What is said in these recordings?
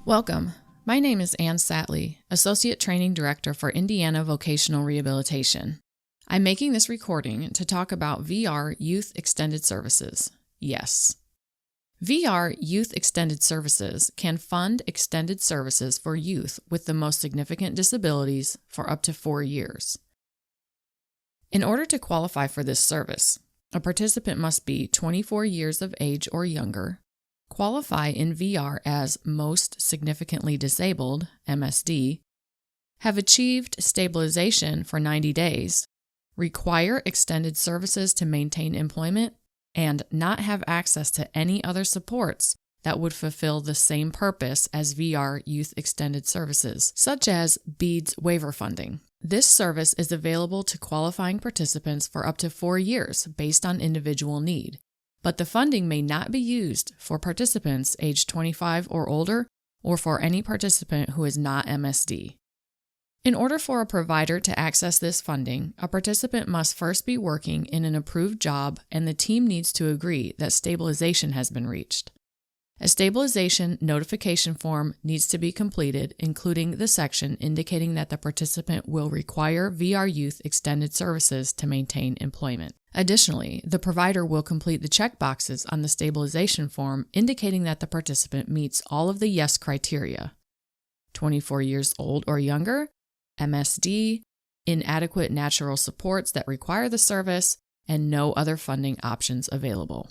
Welcome. My name is Ann Satley, Associate Training Director for Indiana Vocational Rehabilitation. I'm making this recording to talk about VR Youth Extended Services. Yes. VR Youth Extended Services can fund extended services for youth with the most significant disabilities for up to 4 years. In order to qualify for this service, a participant must be 24 years of age or younger, qualify in VR as Most Significantly Disabled, MSD, have achieved stabilization for 90 days, require extended services to maintain employment, and not have access to any other supports that would fulfill the same purpose as VR Youth Extended Services, such as BEADS waiver funding. This service is available to qualifying participants for up to 4 years based on individual need, but the funding may not be used for participants aged 25 or older or for any participant who is not MSD. In order for a provider to access this funding, a participant must first be working in an approved job and the team needs to agree that stabilization has been reached. A stabilization notification form needs to be completed, including the section indicating that the participant will require VR Youth Extended Services to maintain employment. Additionally, the provider will complete the checkboxes on the stabilization form indicating that the participant meets all of the YES criteria: 24 years old or younger, MSD, inadequate natural supports that require the service, and no other funding options available.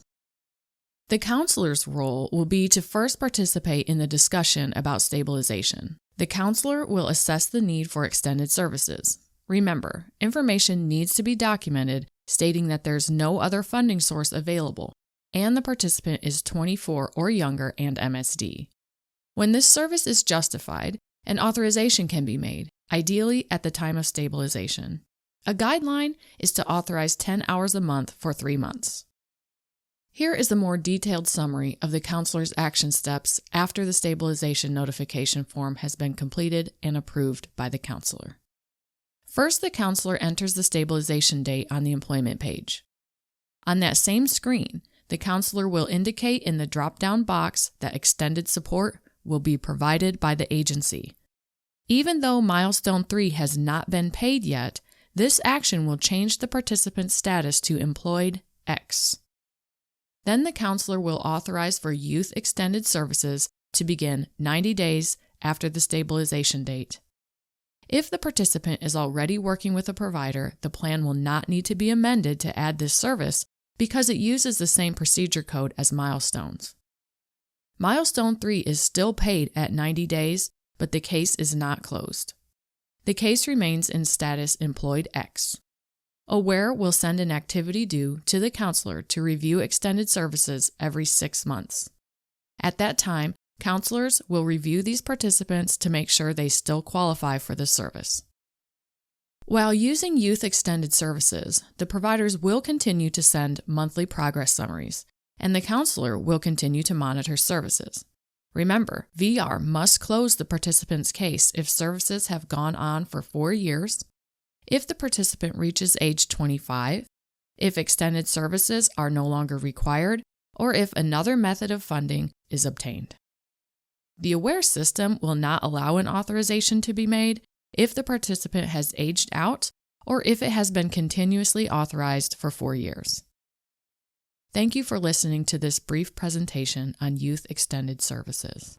The counselor's role will be to first participate in the discussion about stabilization. The counselor will assess the need for extended services. Remember, information needs to be documented stating that there's no other funding source available, and the participant is 24 or younger and MSD. When this service is justified, an authorization can be made, ideally at the time of stabilization. A guideline is to authorize 10 hours a month for 3 months. Here is a more detailed summary of the counselor's action steps after the stabilization notification form has been completed and approved by the counselor. First, the counselor enters the stabilization date on the employment page. On that same screen, the counselor will indicate in the drop-down box that extended support will be provided by the agency. Even though Milestone 3 has not been paid yet, this action will change the participant's status to Employed X. Then the counselor will authorize for Youth Extended Services to begin 90 days after the stabilization date. If the participant is already working with a provider, the plan will not need to be amended to add this service because it uses the same procedure code as Milestones. Milestone 3 is still paid at 90 days, but the case is not closed. The case remains in status Employed X. AWARE will send an activity due to the counselor to review extended services every 6 months. At that time, counselors will review these participants to make sure they still qualify for the service. While using Youth Extended Services, the providers will continue to send monthly progress summaries, and the counselor will continue to monitor services. Remember, VR must close the participant's case if services have gone on for 4 years, if the participant reaches age 25, if extended services are no longer required, or if another method of funding is obtained. The AWARE system will not allow an authorization to be made if the participant has aged out or if it has been continuously authorized for 4 years. Thank you for listening to this brief presentation on Youth Extended Services.